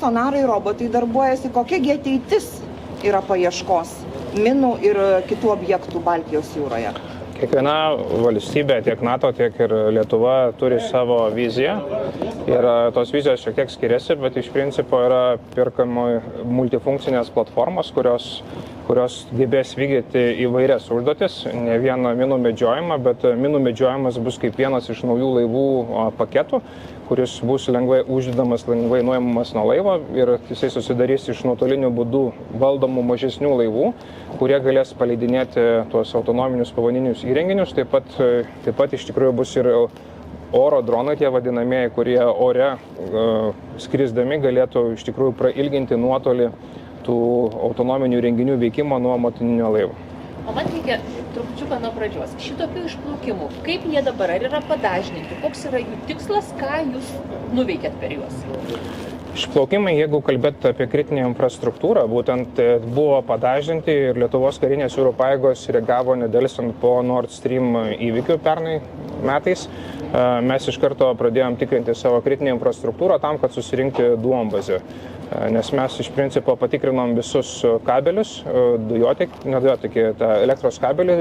sonarai, robotai darbuojasi, kokiagi ateitis yra paieškos minų ir kitų objektų Baltijos jūroje? Kiekviena valstybė, tiek NATO, tiek ir Lietuva turi savo viziją ir tos vizijos šiek tiek skiriasi, bet iš principo yra pirkama multifunkcinės platformos, kurios gebės vykdyti įvairias užduotis, ne vieną minų medžiojimą, bet minų medžiojimas bus kaip vienas iš naujų laivų paketų, kuris bus lengvai uždedamas, lengvai nuimamas nuo laivo ir jisai susidarys iš nuotolinių būdų valdomų mažesnių laivų, kurie galės paleidinėti tuos autonominius povandeninius įrenginius. Taip pat iš tikrųjų bus ir oro dronai, tie vadinamieji, kurie ore skrisdami galėtų iš tikrųjų prailginti nuotolį tų autonominių įrenginių veikimo nuo motininio laivo. O man reikia trupučiuką nuo pradžios. Šitokių išplaukimų, kaip jie dabar, ar yra padažninti, koks yra jų tikslas, ką jūs nuveikėt per juos? Išplaukimai, jeigu kalbėt apie kritinę infrastruktūrą, būtent buvo padažinti ir Lietuvos karinės jūrų pajėgos reagavo nedelsant po Nord Stream įvykių pernai metais. Mes iš karto pradėjom tikrinti savo kritinę infrastruktūrą tam, kad susirinkti duombazę. Nes mes iš principo patikrinom visus kabelius, elektros kabelį,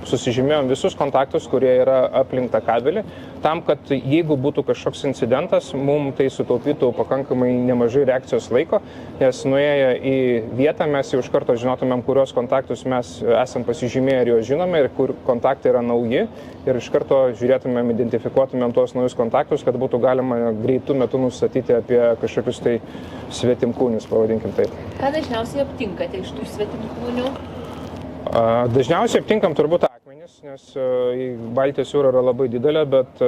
susižymėjom visus kontaktus, kurie yra aplink tą kabelį, tam, kad jeigu būtų kažkoks incidentas, mums tai sutaupytų pakankamai nemažai reakcijos laiko, nes nuėję į vietą mes jau iš karto žinotumėm, kurios kontaktus mes esam pasižymėję ir juos žinome ir kur kontaktai yra nauji ir iš karto žiūrėtumėm, identifikuotumėm tuos naujus kontaktus, kad būtų galima greitų metų nustatyti apie kažkokius tai svetimkūnius, pavadinkim taip. Ką dažniausiai aptinkate iš tų svetimkūnių? Dažniausiai aptinkam turbūt akmenis, nes Baltijos jūra yra labai didelė, bet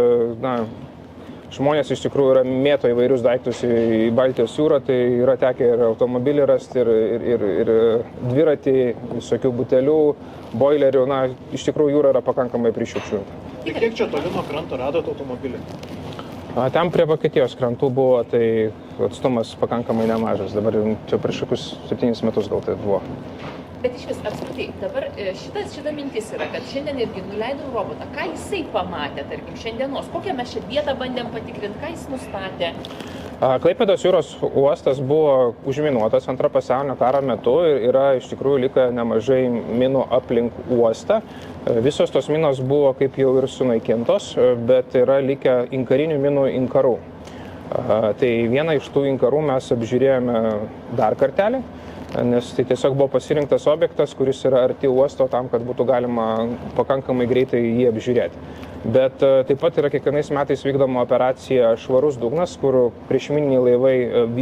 žmonės iš tikrųjų mėto įvairius daiktus į Baltijos jūrą, tai yra tekę ir automobilį rasti, ir dviratį, visokių butelių, boilerių, iš tikrųjų jūra yra pakankamai prišiukšlinta. Ir kiek čia toli nuo kranto radot automobilį? Ten prie Vokietijos krantų buvo, tai atstumas pakankamai nemažas, dabar čia prieš kokius 7 metus gal tai buvo. Bet iš vis, apskritai, dabar šita mintis yra, kad šiandien irgi nuleidau robotą. Ką jisai pamatė, tarkim, šiandienos? Kokią mes šią vietą bandėm patikrinti, ką jis nustatė? Klaipėdos jūros uostas buvo užminuotas Antro pasaulinio karo metu ir yra iš tikrųjų likę nemažai minų aplink uostą. Visos tos minos buvo kaip jau ir sunaikintos, bet yra likę inkarinių minų inkarų. Tai vieną iš tų inkarų mes apžiūrėjome dar kartelį, nes tai tiesiog buvo pasirinktas objektas, kuris yra arti uosto tam, kad būtų galima pakankamai greitai jį apžiūrėti. Bet taip pat yra kiekvienais metais vykdoma operacija Švarus dugnas, kur priešmininiai laivai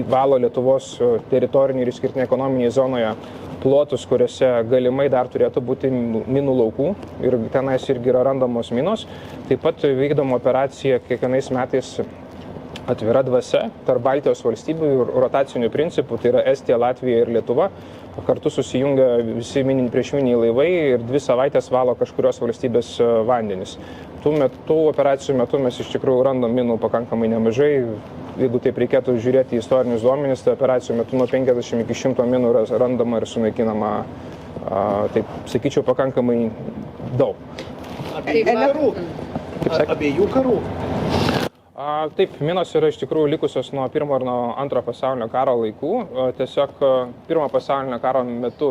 valo Lietuvos teritorinį ir išskirtinį ekonominėje zonoje plotus, kuriuose galimai dar turėtų būti minų laukų ir tenais irgi yra randamos minos. Taip pat vykdoma operacija kiekvienais metais Atvira dvasia tarp Baltijos valstybių ir rotacinių principų, tai yra Estija, Latvija ir Lietuva. Kartu susijungia visi priešmininiai laivai ir 2 savaitės valo kažkurios valstybės vandenis. Tų operacijų metu mes iš tikrųjų randam minų pakankamai nemažai. Jeigu taip reikėtų žiūrėti į istorinius duomenis, tai operacijų metu nuo 50 iki 100 minų randama ir sunaikinama, taip sakyčiau, pakankamai daug. Abiejų karų? Taip, minos yra iš tikrųjų likusios nuo Pirmo ir nuo Antro pasaulinio karo laikų. Tiesiog Pirmo pasaulinio karo metu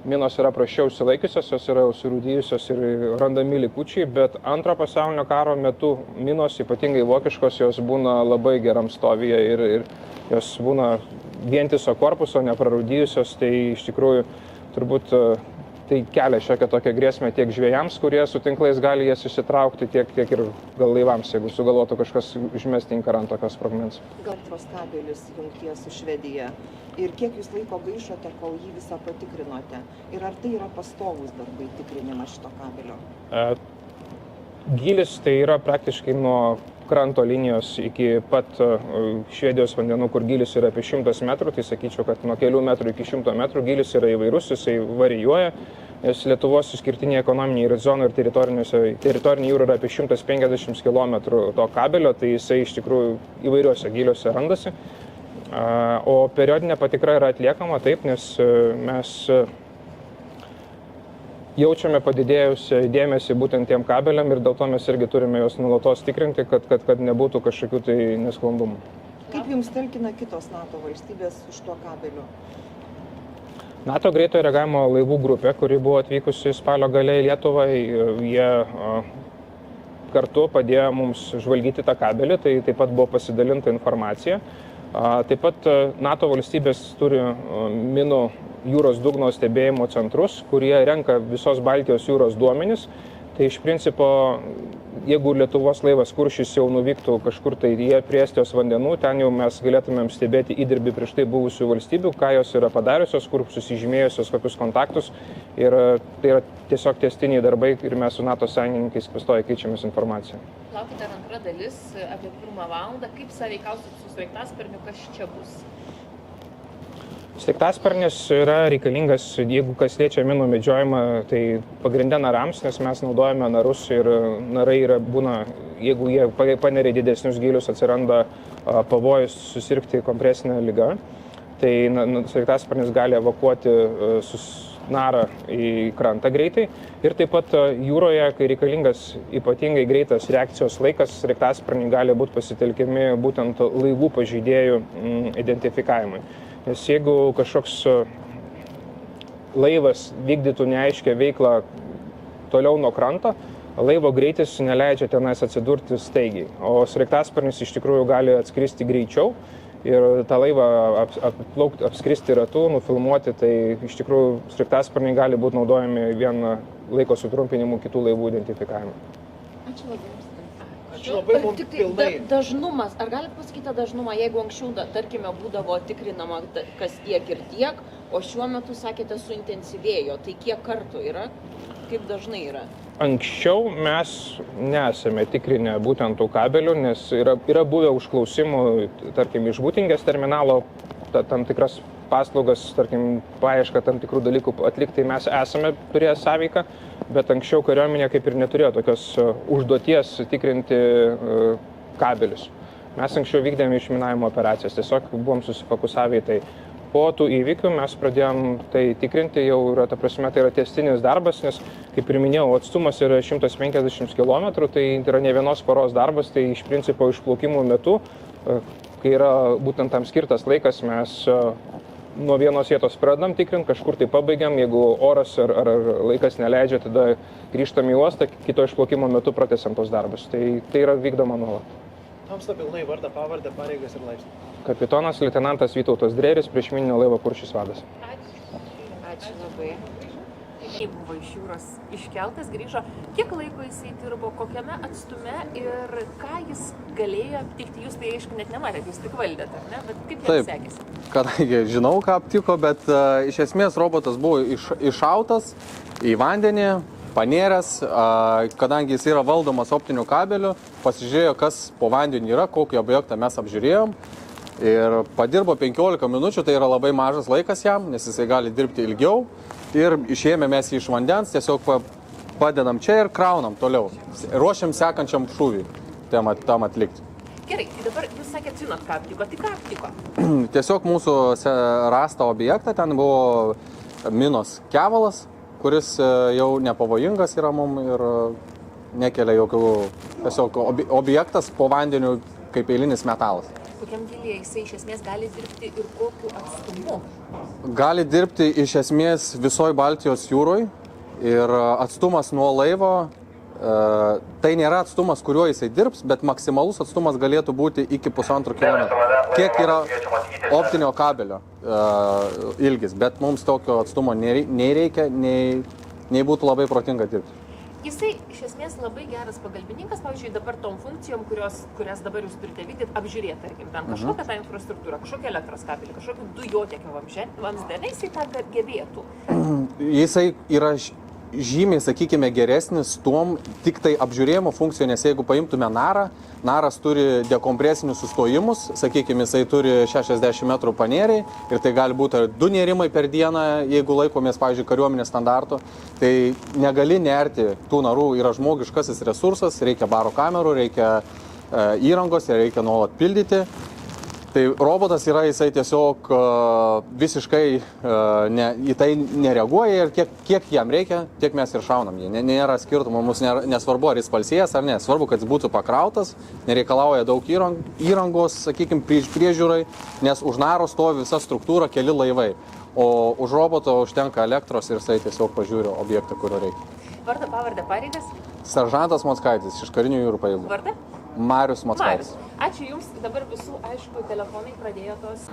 minos yra prasčiau išsilaikiusios, jos yra surūdijusios ir randami likučiai, bet Antro pasaulinio karo metu minos, ypatingai vokiškos, jos būna labai geram stovyje ir jos būna vientiso korpuso, neprarūdijusios, tai iš tikrųjų turbūt tai kelia šiokią tokią grėsmę tiek žvejams, kurie su tinklais gali jas išsitraukti, tiek ir gal laivams, jeigu sugalvotų kažkas užmesti inkarą ant tokios sprogmens. Elektros kabelis jungties su Švedija. Ir kiek jūs laiko gaišote, kol jį visą patikrinote? Ir ar tai yra pastovus darbai tikrinimas šito kabelio? Gylis tai yra praktiškai nuo kranto linijos iki pat Švedijos vandenų, kur gylis yra apie 100 metrų, tai sakyčiau, kad nuo kelių metrų iki 100 metrų gylis yra įvairus, jisai varijuoja, nes Lietuvos išskirtinė ekonominė zona ir teritorinė jūra yra apie 150 km to kabelio, tai jisai iš tikrųjų įvairiuose gyliuose randasi. O periodinė patikra yra atliekama taip, nes mes jaučiame padidėjusią dėmesį būtent tiem kabeliam ir dėl to mes irgi turime juos nuolatos tikrinti, kad nebūtų kažkokių tai nesklandumų. Kaip jums talkina kitos NATO valstybės už tuo kabeliu? NATO greitojo reagavimo laivų grupė, kuri buvo atvykusi spalio gale į Lietuvą, jie kartu padėjo mums žvalgyti tą kabelį, tai taip pat buvo pasidalinta informacija. Taip pat NATO valstybės turi minų jūros dugno stebėjimo centrus, kurie renka visos Baltijos jūros duomenis. Tai iš principo, jeigu Lietuvos laivas Kuršis jau nuvyktų kažkur tai prie Estijos vandenų, ten jau mes galėtumėm stebėti įdirbį prieš tai buvusių valstybių, ką jos yra padariusios, kur susižymėjusios, kokius kontaktus. Ir tai yra tiesiog tęstiniai darbai ir mes su NATO sąjungininkais pastoviai keičiamės informaciją. Laukia dar antra dalis apie 1 valandą. Kaip sąveikausit su sraigtasparniu, kas čia bus? Sraigtasparnis yra reikalingas, jeigu kas liečia minų medžiojimą, tai pagrindė narams, nes mes naudojame narus ir narai būna, jeigu jie paneria didesnius gylius, atsiranda pavojus susirgti kompresinę ligą. Tai sraigtasparnis gali evakuoti narą į krantą greitai. Ir taip pat jūroje, kai reikalingas ypatingai greitas reakcijos laikas, sraigtasparniai gali būti pasitelkiami būtent laivų pažeidėjų identifikavimui. Nes jeigu kažkoks laivas vykdytų neaiškę veiklą toliau nuo kranto, laivo greitis neleidžia tenais atsidurti staigiai. O sraigtasparnis iš tikrųjų gali atskristi greičiau ir tą laivą apskristi ratu, nufilmuoti, tai iš tikrųjų sraigtasparniai gali būti naudojami vien laiko sutrumpinimu kitų laivų identifikavimui. Ačiū labai. Ačiū labai, mums Tik pilnai. tai dažnumas, ar galite pasakyti dažnumą, jeigu anksčiau, tarkime, būdavo tikrinama kas tiek ir tiek, o šiuo metu, sakėte, suintensyvėjo, tai kiek kartų yra, kaip dažnai yra? Anksčiau mes nesame tikrinę būtent tų kabelių, nes yra buvę užklausimų, tarkim, iš Būtingės terminalo, tam tikras paslaugas, tarkim, paiešką tam tikrų dalykų atlikti mes esame turėję sąveiką, bet anksčiau kariuomenė kaip ir neturėjo tokios užduoties tikrinti kabelius. Mes anksčiau vykdėme išminavimo operacijas, tiesiog buvom susifokusavę į tai. Po tų įvykių mes pradėjom tai tikrinti, jau yra, ta prasme, tai yra tęstinis darbas, nes, kaip ir minėjau, atstumas yra 150 km, tai yra ne vienos paros darbas, tai iš principo išplaukimų metu, kai yra būtent tam skirtas laikas, mes nuo vienos vietos pradedam tikrinti, kažkur tai pabaigiam, jeigu oras ar laikas neleidžia, tada grįžtam į uostą, kito išplaukimo metu pratęsiam tos darbus. Tai yra vykdoma nuolat. Tamsta pilnai vardą, pavardę, pareigas ir laipsnį. Kapitonas leitenantas Vytautas Drėris, priešmininio laivo Kuršis vadas. Ačiū labai. Kaip buvo iš jūros iškeltas, grįžo, kiek laiko jisai dirbo, kokiame atstume ir ką jis galėjo aptikti, jūs tai aišku net nematėte, jūs tik valdėte, ar ne, bet kaip jam sekėsi? Kadangi žinau, ką aptiko, bet iš esmės robotas buvo iššautas į vandenį, panėręs, kadangi jis yra valdomas optiniu kabeliu, pasižiūrėjo, kas po vandeniu yra, kokį objektą mes apžiūrėjom. Ir padirbo 15 minučių, tai yra labai mažas laikas jam, nes jisai gali dirbti ilgiau. Ir išėjome mes jį iš vandens, tiesiog padedam čia ir kraunam toliau. Ruošiam sekančiam šūvį tam atlikti. Gerai, tai dabar jūs sakėt, žinot, ką aptiko, tai ką aptiko? Tiesiog mūsų rastą objektą, ten buvo minos kevalas, kuris jau nepavojingas yra mum ir nekelia jokių, tiesiog objektas po vandeniu kaip eilinis metalas. Kokiam gilyje jisai iš esmės gali dirbti ir kokiu atstumu? Gali dirbti iš esmės visoje Baltijos jūroje ir atstumas nuo laivo, tai nėra atstumas, kuriuo jisai dirbs, bet maksimalus atstumas galėtų būti iki 1,5 km. Kiek yra optinio kabelio ilgis, bet mums tokio atstumo nei reikia, nei būtų labai protinga dirbti. Jisai iš esmės labai geras pagalbininkas, pavyzdžiui, dabar tom funkcijom, kurias dabar jūs turite vykdyti, apžiūrėti, tarkim, ten kažkokią tą infrastruktūrą, kažkokią elektros kabelį, kažkokią dujotiekio vamzdelį, jisai tą gebėtų. Jisai yra žymiai, sakykime, geresnis tuom tik tai apžiūrėjimo funkcijų, nes jeigu paimtume narą, naras turi dekompresinius sustojimus, sakykime, jisai turi 60 metrų panėriai ir tai gali būti 2 nėrimai per dieną, jeigu laikomės, pavyzdžiui, kariuomenės standartų, tai negali nerti tų narų, yra žmogiškasis resursas, reikia baro kamerų, reikia įrangos ir reikia nuolat pildyti. Tai robotas yra, jisai tiesiog visiškai į tai nereaguoja ir kiek jam reikia, tiek mes ir šaunam jį. Nėra skirtumo, mums nesvarbu, ar jis palsėjęs ar ne. Svarbu, kad jis būtų pakrautas, nereikalauja daug įrangos, sakykime, priežiūrai, nes už naro stovi visa struktūra, keli laivai. O už roboto užtenka elektros ir jisai tiesiog pažiūri objektą, kurio reikia. Vardą, pavardę, pareigas? Seržantas Mockaitis iš Karinių jūrų pajėgų. Vardą? Marius Mockaitis. Ačiū Jums, dabar visų, aišku, telefonai pradėjo tos.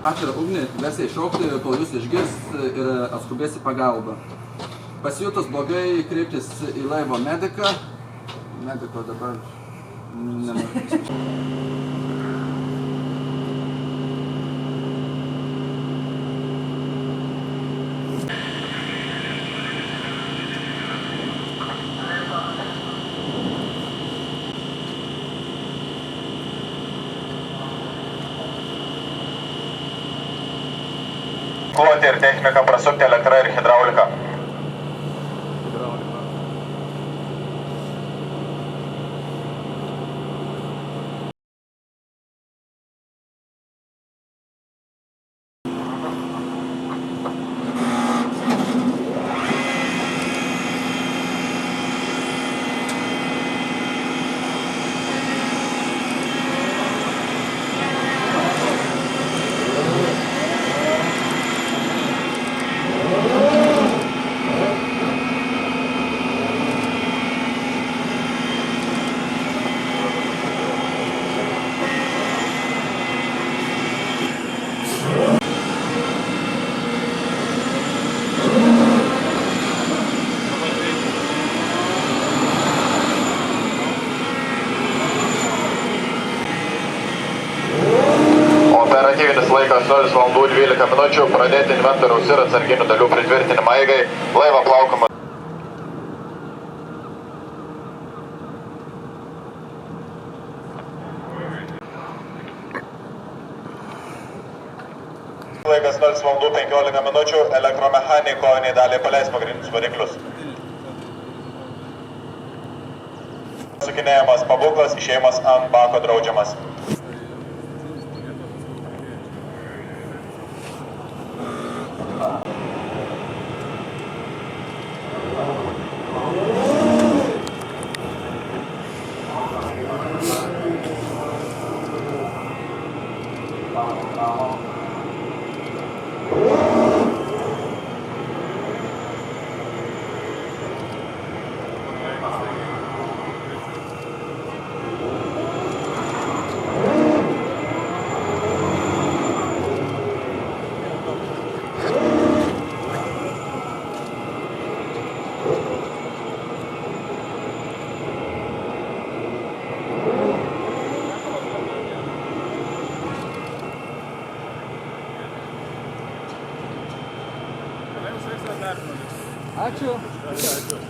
Atvirą ugnį, garsiai šaukti, kol jūs išgirs ir atskubės į pagalbą. Pasijutus blogai, kreiptis į laivo mediką. Mediko dabar nematau. Kloti ir techniką prasukti elektrą ir hidrauliką. Operatyvinis laikas 0 valandų 12 minučių, pradėti inventoriaus ir atsarginių dalių pritvirtinimą eigai, laivą plaukamą. Laikas 0 valandų 15 minučių, elektromechaniko dalį paleis pagrindinius variklius. Sukinėjimas pabūklas, išėjimas ant bako draudžiamas. Ačiū.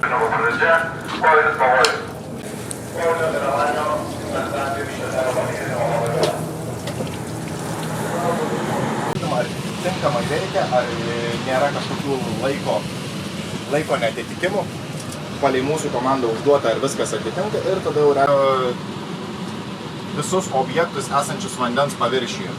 Pradžia, pojūtis pavojus. Pojūtis yra laimio, ar tinkamai veikia, ar nėra kažkokių laiko neatitikimų. Palei mūsų komandą užduota, ar viskas atitinka ir tada jau visus objektus esančius vandens paviršiuje.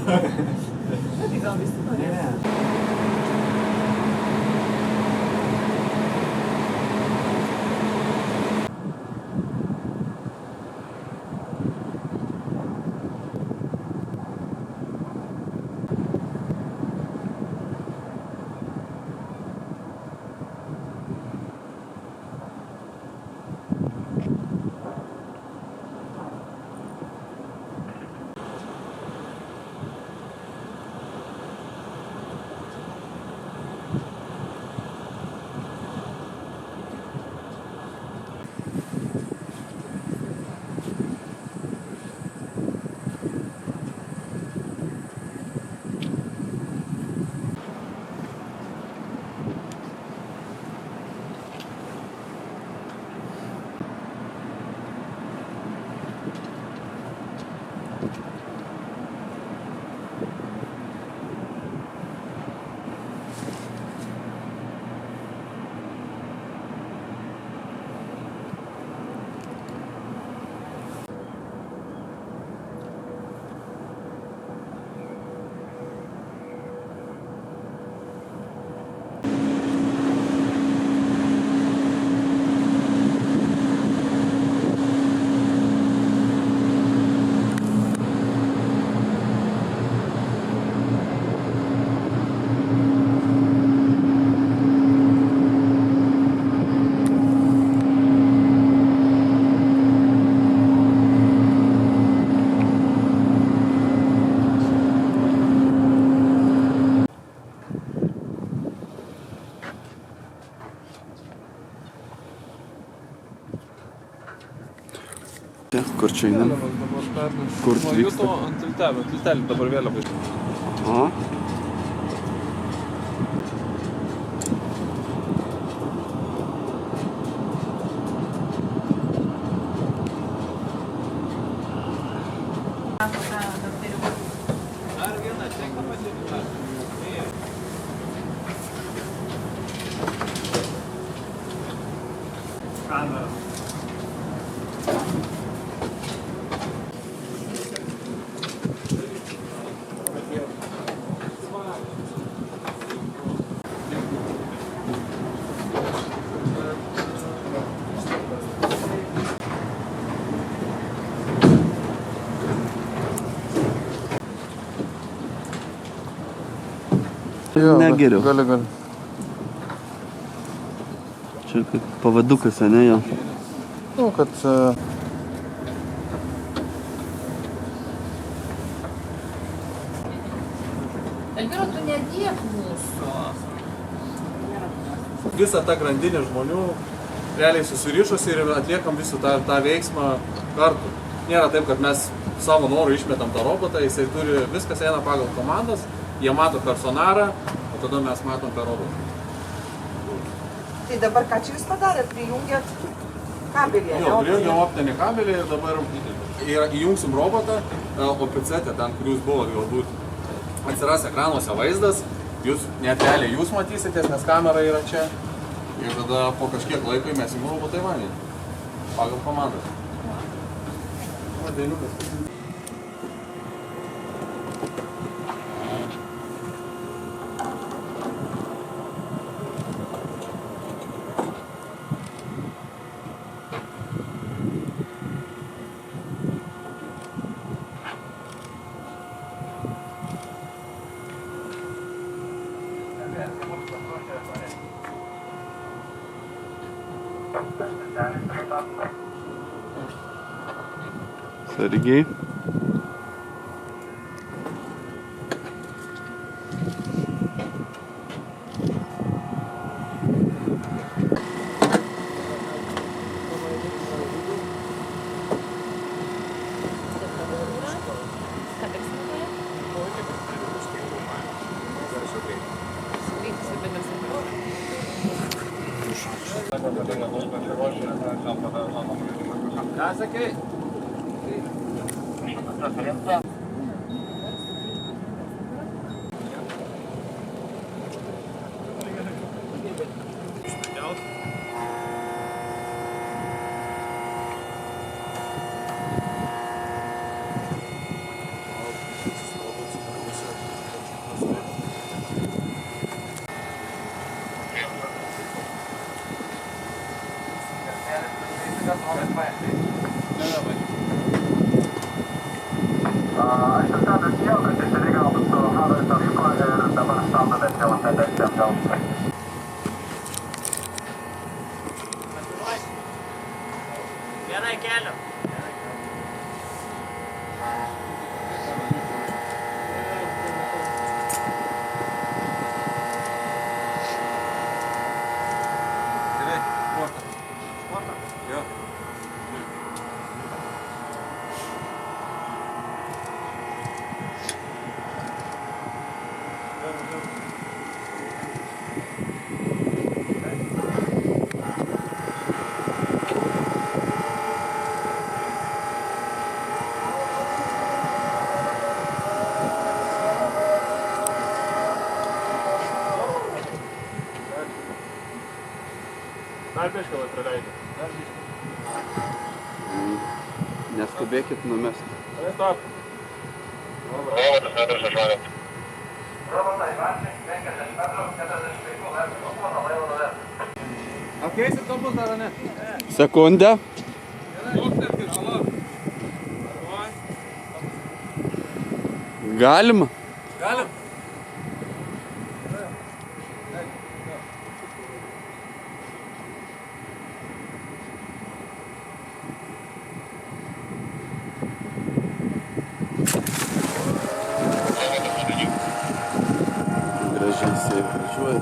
Tai gal visi norės. Kur čia einam? Kur vyksta? Ant tiltelį dabar vėliavai. O? Negeriau. Gali. Čia kaip pavadukas, ane jo? Nu, kad... Elvyra, tu nedėk mūsų. Visa ta grandinė žmonių realiai susirišusi ir atliekam visą tą veiksmą kartu. Nėra taip, kad mes savo norų išmetam tą robotą, jisai turi, viskas eina pagal komandas, jie mato personarą, o tada mes matom per robotą. Tai dabar ką čia jūs padarėt? Prijungėt kabelį, Jo, prijungiam optinį kabelį ir dabar įjungsim robotą, OPC-tę ten, kur jūs buvo, galbūt atsiras ekranuose vaizdas, jūs net realiai jūs matysitės, nes kamera yra čia. Ir tada po kažkiek laiko įmesim robotą į vandenį. Pagal komandas. Dainukas. Sargiai. Ką sakai? Neskubėkit numest. Apkeisit kampus dar, ne? Sekundę. Galima? Galim. Gražiai jisai važiuoja.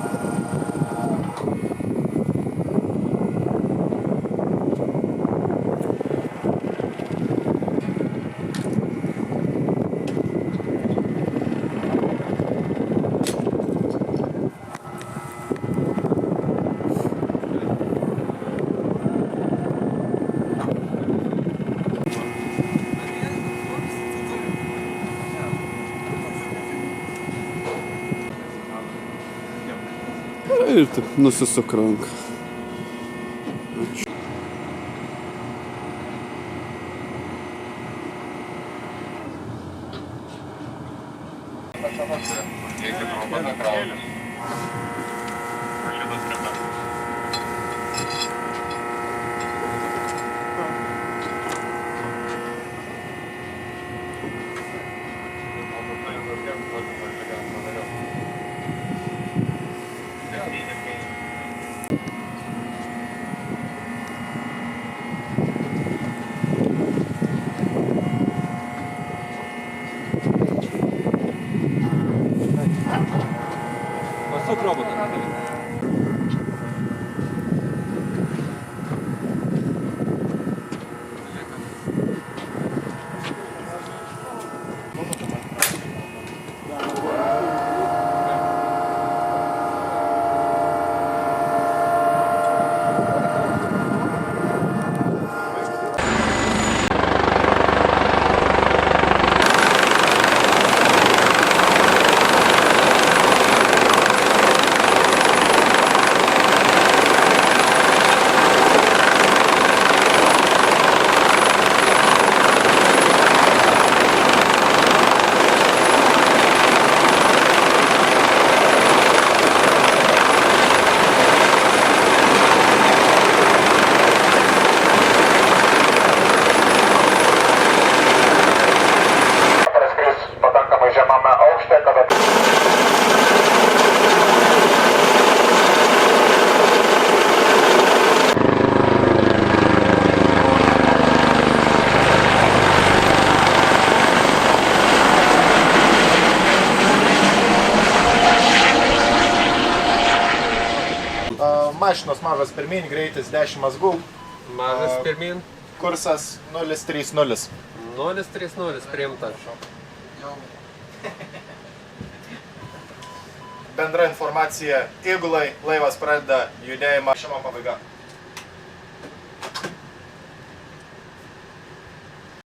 Ir taip nusisuk ranką. Pasuk robotą. Mašinos mažas pirmin, greitis 10 mazgų. Mažas pirmin. Kursas 030. 030 priimta. Bendra informacija įgulai, laivas pradeda judėjimą. Šiamo pabaiga.